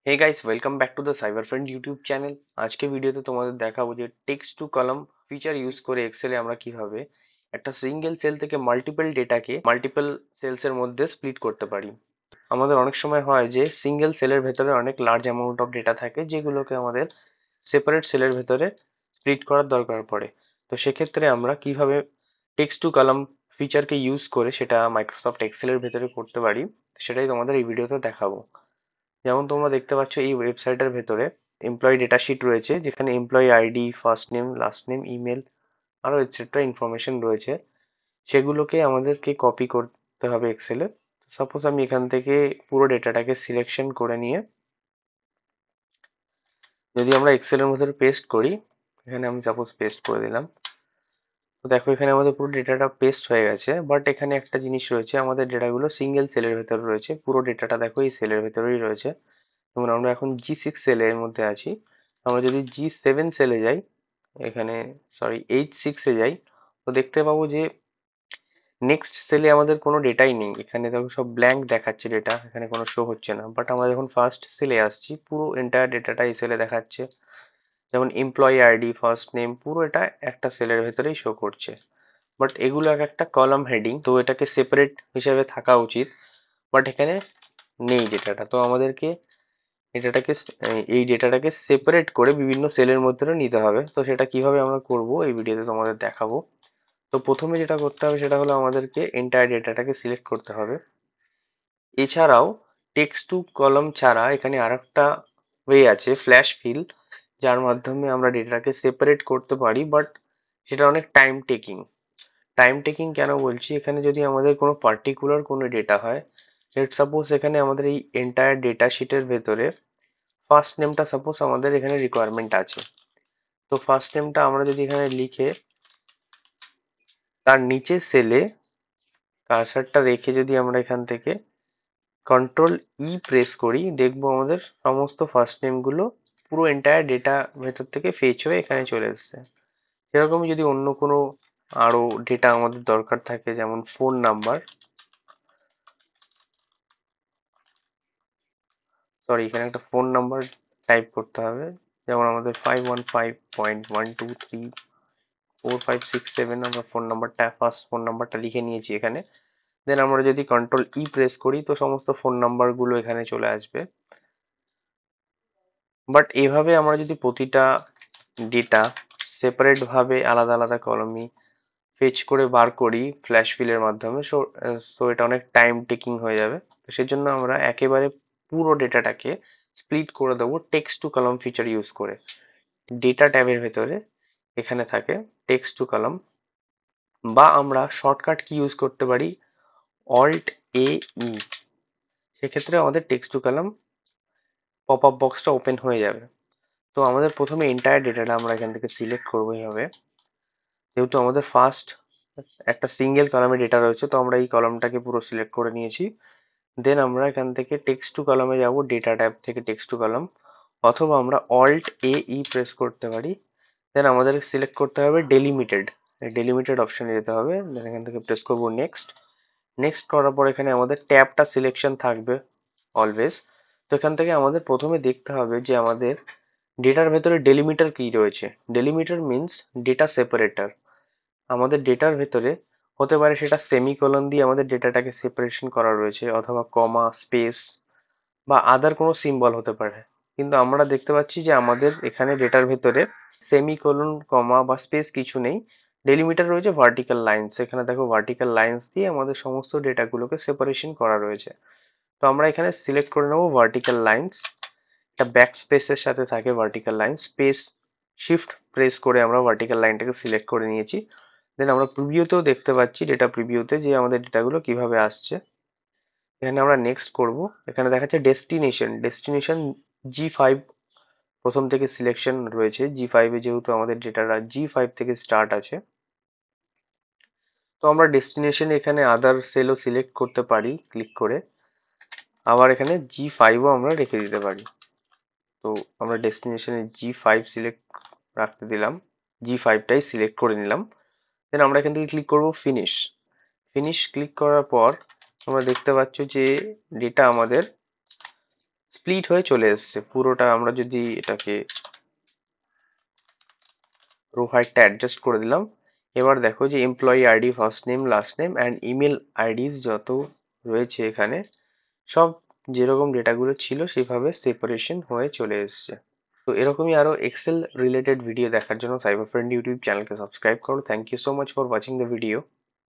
Hey guys, welcome back to the cyber friend YouTube channel. আজকে ভিডিওতে তোমাদের দেখাবো যে text to column feature use করে এক্সেলে আমরা কিভাবে একটা সিঙ্গেল সেল থেকে মাল্টিপল ডেটাকে মাল্টিপল সেলসের মধ্যে স্প্লিট করতে পারি। আমাদের অনেক সময় হয় যে সিঙ্গেল সেলের ভেতরে অনেক লার্জ অ্যামাউন্ট অফ ডেটা থাকে, যেগুলোকে আমাদের সেপারেট সেলের ভেতরে স্প্লিট করার দরকার পড়ে। তো সেক্ষেত্রে আমরা কিভাবে টেক্সট টু কলাম ফিচারকে ইউজ করে সেটা মাইক্রোসফট এক্সেলের ভেতরে করতে পারি, সেটাই তোমাদের এই ভিডিওতে দেখাবো। যেমন তোমরা দেখতে পাচ্ছ এই ওয়েবসাইটের ভেতরে এমপ্লয়ি ডেটা শিট রয়েছে, যেখানে employee ID, first name, last name, email আরও এটসেট্রা ইনফরমেশন রয়েছে। সেগুলোকে আমাদেরকে কপি করতে হবে এক্সেলে। সাপোজ আমি এখান থেকে পুরো ডেটাটাকে সিলেকশন করে নিয়ে যদি আমরা এক্সেলের মধ্যে পেস্ট করি, এখানে আমি সাপোজ পেস্ট করে দিলাম। তো দেখো এখানে আমাদের পুরো ডেটাটা পেস্ট হয়ে গেছে, বাট এখানে একটা জিনিস রয়েছে, আমাদের ডেটাগুলো সিঙ্গেল সেলের ভেতরে রয়েছে। পুরো ডেটাটা দেখো এই সেলের ভেতরেই রয়েছে। যেমন আমরা এখন G6 সেলের মধ্যে আছি। আমরা যদি G7 সেলে যাই, এখানে সরি H6 এ যাই, তো দেখতে পাবো যে নেক্সট সেলে আমাদের কোনো ডেটাই নেই। এখানে দেখো সব ব্ল্যাঙ্ক দেখাচ্ছে ডেটা, এখানে কোনো শো হচ্ছে না। বাট আমরা যখন ফার্স্ট সেলে আসছি, পুরো এন্টায়ার ডেটাটা এই সেলে দেখাচ্ছে। যেমন এমপ্লয়ি আইডি, ফার্স্ট নেম, পুরো এটা একটা সেলের ভেতরেই শো করছে। বাট এগুলো এক একটা কলাম হেডিং, তো এটাকে সেপারেট হিসেবে থাকা উচিত। বাট এখানে নেই ডেটাটা, তো আমাদেরকে ডেটাটাকে এই ডেটাটাকে সেপারেট করে বিভিন্ন সেলের মধ্যে নিতে হবে। তো সেটা কিভাবে আমরা করব এই ভিডিওতে তোমাদের দেখাবো। তো প্রথমে যেটা করতে হবে সেটা হলো আমাদেরকে এন্টায়ার ডেটাটাকে সিলেক্ট করতে হবে। এছাড়াও টেক্সট টু কলাম ছাড়া এখানে আরেকটা ওয়ে আছে, ফ্ল্যাশ ফিল, যার মাধ্যমে আমরা ডেটাটাকে সেপারেট করতে পারি। বাট সেটা অনেক টাইম টেকিং। টাইম টেকিং কেন বলছি, এখানে যদি আমাদের কোনো পার্টিকুলার কোনো ডেটা হয়, লেট সাপোজ এখানে আমাদের এই এন্টায়ার ডেটা শিটের ভেতরে ফার্স্ট নেমটা সাপোজ আমাদের এখানে রিকোয়ারমেন্ট আছে। তো ফার্স্ট নেমটা আমরা যদি এখানে লিখে তার নিচের সেলে কার্সারটা রেখে যদি আমরা এখান থেকে কন্ট্রোল প্রেস করি, দেখবো আমাদের সমস্ত ফার্স্ট নেমগুলো পুরো এন্টায়ার ডেটা ভেতর থেকে ফেচ হয়ে এখানে চলে এসছে। সেরকমই যদি অন্য কোনো আরো ডেটা আমাদের দরকার থাকে, যেমন ফোন নাম্বার, সরি এখানে একটা ফোন নাম্বার টাইপ করতে হবে। যেমন আমাদের 515.1234567, আমরা ফোন নাম্বারটা ফার্স্ট ফোন নাম্বারটা লিখে নিয়েছি এখানে। দেন আমরা যদি কন্ট্রোল প্রেস করি, তো সমস্ত ফোন নাম্বারগুলো এখানে চলে আসবে। বাট এভাবে আমরা যদি প্রতিটা ডেটা সেপারেট ভাবে আলাদা আলাদা কলমে ফেচ করে বার করি ফ্ল্যাশ ফিলের মাধ্যমে, সো এটা অনেক টাইম টেকিং হয়ে যাবে। তো সেজন্য আমরা একেবারে পুরো ডেটাটাকে স্প্লিট করে দেবো text to column feature use করে। ডেটা ট্যাবের ভেতরে এখানে থাকে টেক্সট টু কলাম, বা আমরা শর্টকাট কি ইউজ করতে পারি, অল্ট ই। সেক্ষেত্রে আমাদের text to column pop up বক্সটা ওপেন হয়ে যাবে। তো আমাদের প্রথমে এন্টায়ার ডেটাটা আমরা এখান থেকে সিলেক্ট করবো এইভাবে। যেহেতু আমাদের ফার্স্ট একটা সিঙ্গেল কলামে ডেটা রয়েছে, তো আমরা এই কলামটাকে পুরো সিলেক্ট করে নিয়েছি। দেন আমরা এখান থেকে টেক্সট টু কলামে যাব, ডেটা ট্যাব থেকে টেক্সট টু কলাম, অথবা আমরা অল্ট প্রেস করতে পারি। দেন আমাদের সিলেক্ট করতে হবে ডেলিমিটেড, ডেলিমিটেড অপশনে যেতে হবে। দেন এখান থেকে প্রেস করব নেক্সট। নেক্সট করার পর এখানে আমাদের ট্যাবটা সিলেকশন থাকবে অলওয়েজ। তো এখান থেকে আমাদের প্রথমে দেখতে হবে যে আমাদের ডেটার ভেতরে ডেলিমিটার কি রয়েছে। Delimiter means data separator. আমাদের ডেটার ভেতরে হতে পারে সেটা সেমিকোলন দিয়ে আমাদের ডেটাটাকে সেপারেশন করা রয়েছে, অথবা কমা, স্পেস বা আদার কোনো সিম্বল হতে পারে। কিন্তু আমরা দেখতে পাচ্ছি যে আমাদের এখানে ডেটার ভেতরে সেমিকোলন, কমা বা স্পেস কিছু নেই। ডেলিমিটার রয়েছে ভার্টিক্যাল লাইন্স। এখানে দেখো ভার্টিক্যাল লাইন্স দিয়ে আমাদের সমস্ত ডেটাগুলোকে সেপারেশন করা রয়েছে। তো আমরা এখানে সিলেক্ট করে নেবো ভার্টিক্যাল লাইন্স। একটা ব্যাক স্পেসের সাথে থাকে vertical line, space shift press করে আমরা ভার্টিক্যাল লাইনটাকে সিলেক্ট করে নিয়েছি। দেন আমরা প্রিভিউতেও দেখতে পাচ্ছি, ডেটা প্রিভিউতে, যে আমাদের ডেটাগুলো কিভাবে আসছে। এখানে আমরা নেক্সট করব। এখানে দেখাচ্ছে ডেস্টিনেশন, ডেস্টিনেশন G5 প্রথম থেকে সিলেকশন রয়েছে। G5 যেহেতু আমাদের ডেটাটা G5 থেকে স্টার্ট আছে, তো আমরা ডেস্টিনেশন এখানে আদার সেলও সিলেক্ট করতে পারি ক্লিক করে। আবার এখানে G5ও আমরা রেখে দিতে পারি। তো আমরা ডেস্টিনেশনে G5 সিলেক্ট রাখতে দিলাম, G5টাই সিলেক্ট করে নিলাম। দেন আমরা এখান থেকে ক্লিক করব ফিনিশ। ফিনিশ ক্লিক করার পর তোমরা দেখতে পাচ্ছ যে ডেটা আমাদের স্প্লিট হয়ে চলে এসছে পুরোটা। আমরা যদি এটাকে রো হাইটটা অ্যাডজাস্ট করে দিলাম, এবার দেখো যে employee ID, first name, last name and email IDs যত রয়েছে এখানে সব যেরকম ডেটাগুলো ছিল সেভাবে সেপারেশন হয়ে চলে এসছে। তো এরকমই আরো এক্সেল রিলেটেড ভিডিও দেখার জন্য সাইবার ফ্রেন্ড ইউটিউব চ্যানেলকে সাবস্ক্রাইব করো। Thank you so much for watching the video.